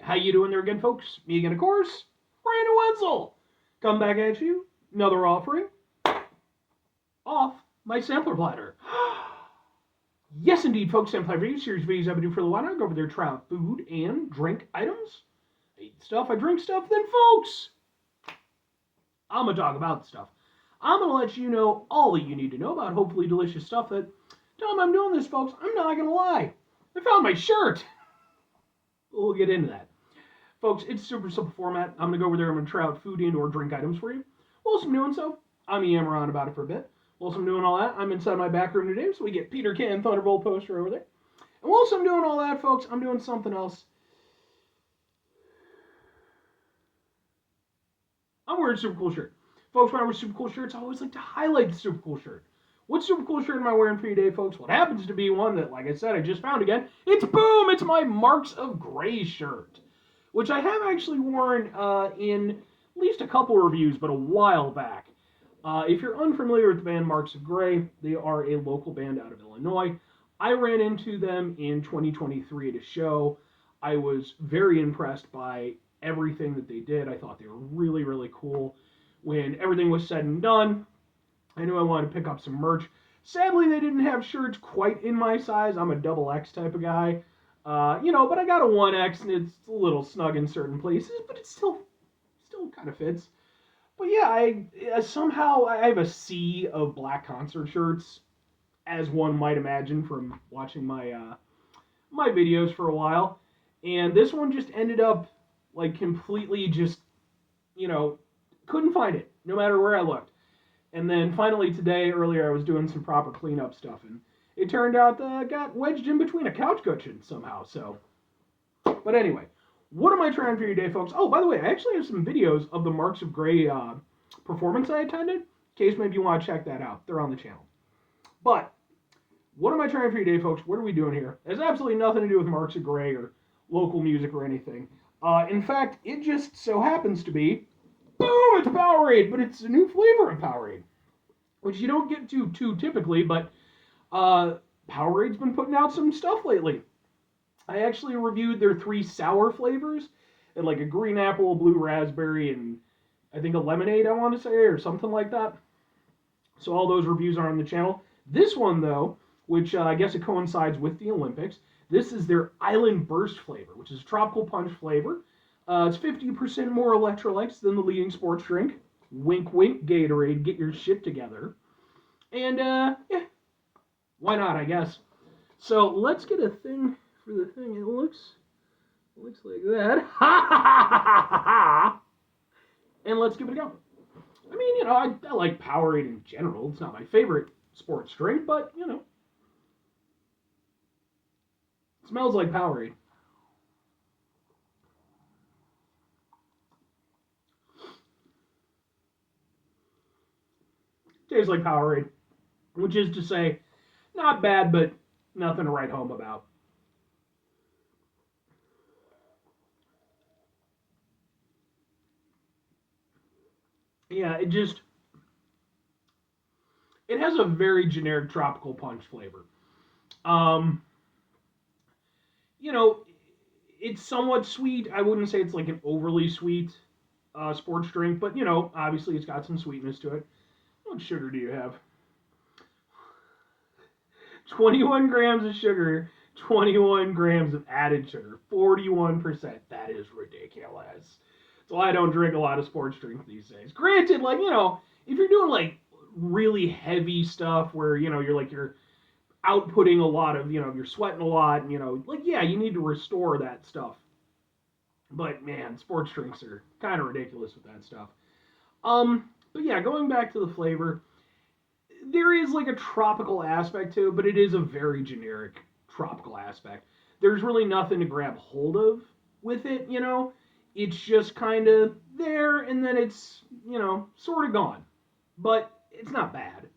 How you doing there again, folks? Me again, of course, Brandon Wenzel. Come back at you, another offering off my sampler platter. Yes, indeed, folks, sampler review series videos I've been doing for a while. I go over there, try out food and drink items. I eat stuff, I drink stuff. Then, folks, I'm gonna talk about stuff. I'm gonna let you know all that you need to know about hopefully delicious stuff. That time I'm doing this, folks, I'm not gonna lie. I found my shirt. We'll get into that. Folks, it's super simple format. I'm going to go over there. I'm going to try out food and or drink items for you. Whilst I'm doing so, I'm yammer on about it for a bit. Whilst I'm doing all that, I'm inside my back room today, so we get Peter Can Thunderbolt poster over there. And whilst I'm doing all that, folks, I'm doing something else. I'm wearing a super cool shirt. Folks, when I wear super cool shirts, I always like to highlight the super cool shirt. What super cool shirt am I wearing for you today, folks? What happens to be one that, like I said, I just found again. It's boom! It's my Marks of Grey shirt, which I have actually worn in at least a couple reviews, but a while back. If you're unfamiliar with the band Marks of Grey, they are a local band out of Illinois. I ran into them in 2023 at a show. I was very impressed by everything that they did. I thought they were really, really cool. When everything was said and done, I knew I wanted to pick up some merch. Sadly, they didn't have shirts quite in my size. I'm a double X type of guy. But I got a 1X, and it's a little snug in certain places, but it still kind of fits. But yeah, I have a sea of black concert shirts, as one might imagine from watching my videos for a while. And this one just ended up, like, completely just, couldn't find it, no matter where I looked. And then finally today, earlier, I was doing some proper cleanup stuff, and it turned out that I got wedged in between a couch cushion somehow, so. But anyway, what am I trying for you today, folks? Oh, by the way, I actually have some videos of the Marks of Grey performance I attended, in case maybe you want to check that out. They're on the channel. But, what am I trying for you today, folks? What are we doing here? It has absolutely nothing to do with Marks of Grey or local music or anything. In fact, it just so happens to be, boom, it's Powerade, but it's a new flavor of Powerade, which you don't get to too typically, but Powerade's been putting out some stuff lately. I actually reviewed their 3 sour flavors, and like a green apple, a blue raspberry, and I think a lemonade, I want to say, or something like that. So all those reviews are on the channel. This one, though, which I guess it coincides with the Olympics, this is their Island Burst flavor, which is a tropical punch flavor. It's 50% more electrolytes than the leading sports drink. Wink, wink, Gatorade, get your shit together. And, yeah, why not, I guess. So, let's get a thing for the thing. It looks like that. Ha ha ha ha ha ha! And let's give it a go. I mean, I like Powerade in general. It's not my favorite sports drink, but, it smells like Powerade. Tastes like Powerade, which is to say, not bad, but nothing to write home about. Yeah, it has a very generic tropical punch flavor. Um, you know, it's somewhat sweet. I wouldn't say it's like an overly sweet sports drink, but obviously it's got some sweetness to it. What sugar do you have? 21 grams of sugar, 21 grams of added sugar, 41%. That is ridiculous. So I don't drink a lot of sports drinks these days. Granted, like, if you're doing like really heavy stuff where, you're outputting a lot of, you're sweating a lot, and, yeah, you need to restore that stuff. But man, sports drinks are kind of ridiculous with that stuff. But yeah, going back to the flavor, there is like a tropical aspect to it, but it is a very generic tropical aspect. There's really nothing to grab hold of with it, It's just kind of there, and then it's, sort of gone. But it's not bad.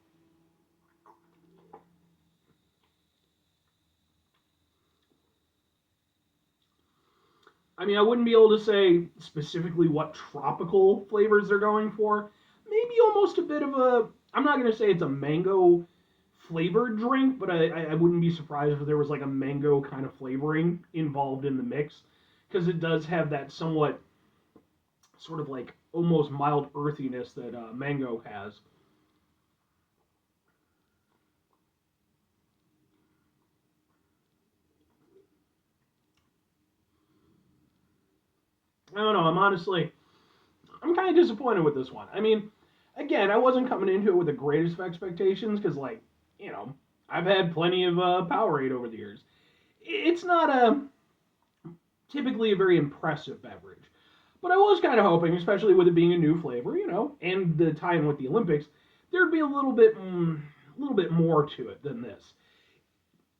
I mean, I wouldn't be able to say specifically what tropical flavors they're going for. Maybe almost a bit of a. I'm not going to say it's a mango flavored drink, but I wouldn't be surprised if there was like a mango kind of flavoring involved in the mix. because it does have that somewhat sort of like almost mild earthiness that mango has. I don't know. I'm kind of disappointed with this one. I mean, again, I wasn't coming into it with the greatest of expectations because, like, you know, I've had plenty of Powerade over the years. It's not typically a very impressive beverage, but I was kind of hoping, especially with it being a new flavor, and the tie-in with the Olympics, there'd be a little bit more to it than this.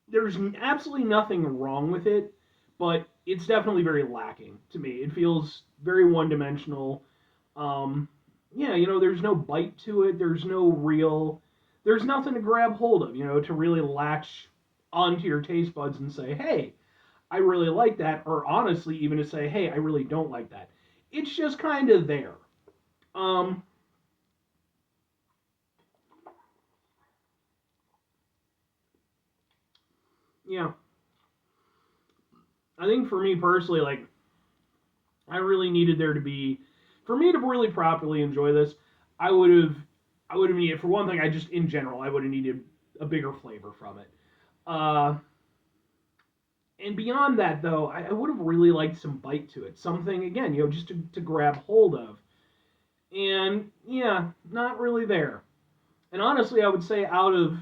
There's absolutely nothing wrong with it, but it's definitely very lacking to me. It feels very one-dimensional. Um, yeah, there's no bite to it. There's nothing to grab hold of, to really latch onto your taste buds and say, hey, I really like that, or honestly, even to say, hey, I really don't like that. It's just kind of there. Um, yeah, I think for me personally, like, I really needed there to be, for me to really properly enjoy this, I would have, I would have needed, for one thing, I just, in general, I would have needed a bigger flavor from it. Uh, and beyond that, though, I would have really liked some bite to it. Something, again, just to grab hold of. And, yeah, not really there. And honestly, I would say out of,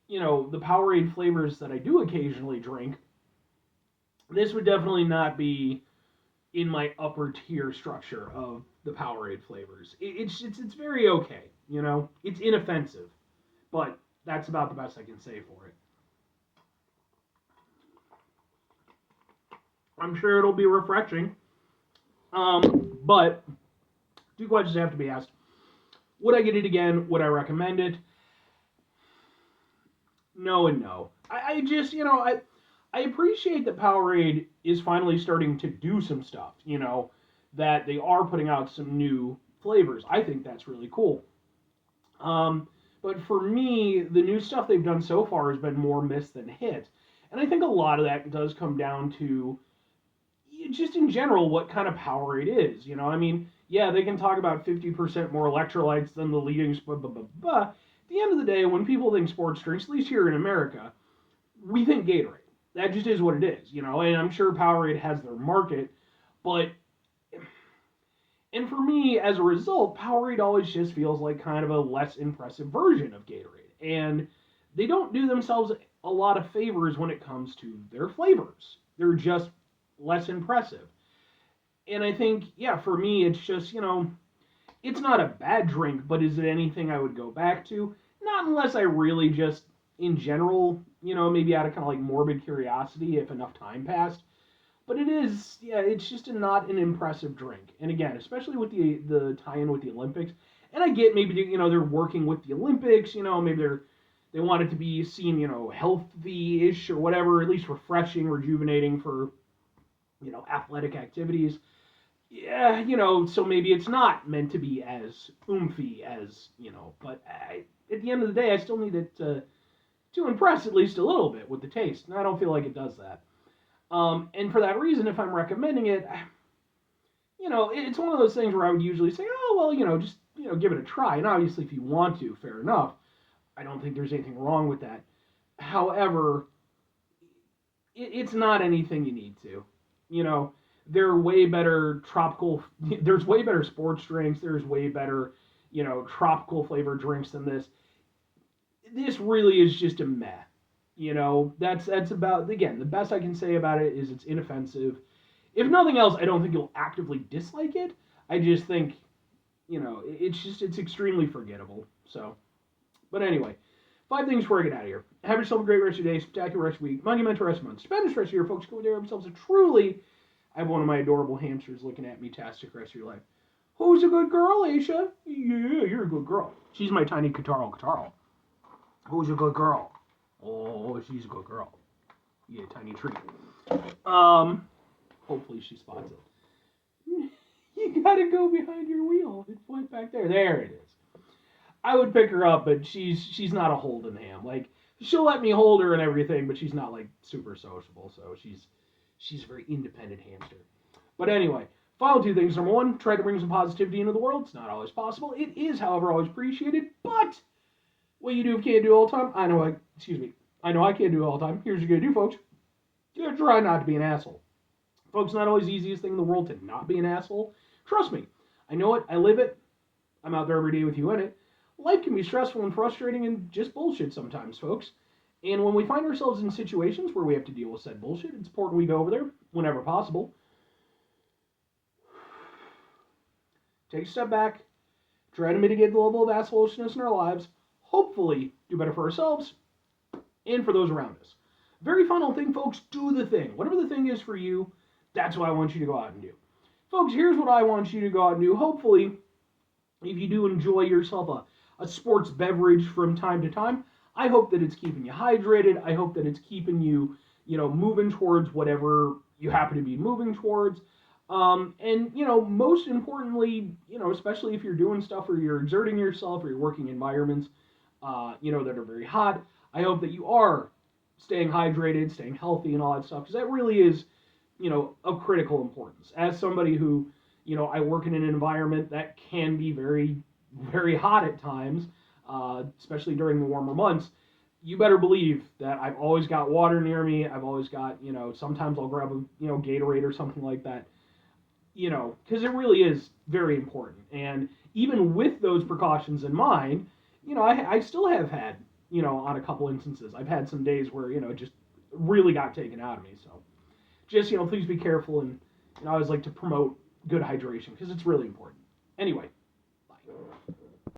the Powerade flavors that I do occasionally drink, this would definitely not be in my upper tier structure of the Powerade flavors. It's very okay, It's inoffensive, but that's about the best I can say for it. I'm sure it'll be refreshing. But two questions have to be asked. Would I get it again? Would I recommend it? No and no. I just, I appreciate that Powerade is finally starting to do some stuff, that they are putting out some new flavors. I think that's really cool. Um, but for me, the new stuff they've done so far has been more miss than hit. And I think a lot of that does come down to just in general what kind of Powerade is. I mean, yeah, they can talk about 50% more electrolytes than the leading. Blah, blah, blah, blah. At the end of the day, when people think sports drinks, at least here in America, we think Gatorade. That just is what it is, and I'm sure Powerade has their market, but and for me, as a result, Powerade always just feels like kind of a less impressive version of Gatorade. And they don't do themselves a lot of favors when it comes to their flavors. They're just less impressive. And I think, yeah, for me, it's just, it's not a bad drink, but is it anything I would go back to? Not unless I really just, in general, maybe out of kind of like morbid curiosity, if enough time passed. But it is, yeah, it's just not an impressive drink. And again, especially with the tie-in with the Olympics, and I get maybe they're working with the Olympics, maybe they want it to be seen healthy-ish or whatever, at least refreshing, rejuvenating for athletic activities. Yeah, so maybe it's not meant to be as oomphy as but at the end of the day, I still need it to impress at least a little bit with the taste, and I don't feel like it does that. And for that reason, if I'm recommending it, it's one of those things where I would usually say, oh, well, just, give it a try. And obviously, if you want to, fair enough. I don't think there's anything wrong with that. However, it's not anything you need to. You know, there are way better tropical, there's way better sports drinks, there's way better, tropical flavored drinks than this. This really is just a meh. That's about, again, the best I can say about it is it's inoffensive. If nothing else, I don't think you'll actively dislike it. I just think, it's extremely forgettable. So, but anyway, 5 things before I get out of here. Have yourself a great rest of your day, spectacular rest of your week, monumental rest of your month, stupendous rest of your folks. Go there themselves a truly, I have one of my adorable hamsters looking at me, tastic rest of your life. Who's a good girl, Aisha? Yeah, you're a good girl. She's my tiny Kataro. Who's a good girl? Oh, she's a good girl. Yeah, tiny treat. Hopefully she spots it. You gotta go behind your wheel. It's point back there. There it is. I would pick her up, but she's not a holding ham. Like, she'll let me hold her and everything, but she's not like super sociable. So she's She's a very independent hamster. But anyway, final two things. Number one, try to bring some positivity into the world. It's not always possible. It is, however, always appreciated. But what you do can't do all the time. I know I can't do it all the time. Here's what you're going to do, folks. You're going to try not to be an asshole. Folks, not always the easiest thing in the world to not be an asshole. Trust me. I know it. I live it. I'm out there every day with you in it. Life can be stressful and frustrating and just bullshit sometimes, folks. And when we find ourselves in situations where we have to deal with said bullshit, it's important we go over there whenever possible. Take a step back. Try to mitigate the level of assholishness in our lives. Hopefully, do better for ourselves and for those around us. Very final thing, folks, do the thing. Whatever the thing is for you, that's what I want you to go out and do. Folks, here's what I want you to go out and do. Hopefully, if you do enjoy yourself a sports beverage from time to time, I hope that it's keeping you hydrated. I hope that it's keeping you, moving towards whatever you happen to be moving towards. And, most importantly, especially if you're doing stuff or you're exerting yourself or you're working environments, that are very hot, I hope that you are staying hydrated, staying healthy and all that stuff, because that really is, of critical importance. As somebody who, I work in an environment that can be very, very hot at times, especially during the warmer months, you better believe that I've always got water near me. I've always got, sometimes I'll grab a, Gatorade or something like that, because it really is very important. And even with those precautions in mind, I still have had, on a couple instances, I've had some days where, it just really got taken out of me. So just, please be careful. And I always like to promote good hydration because it's really important. Anyway, bye.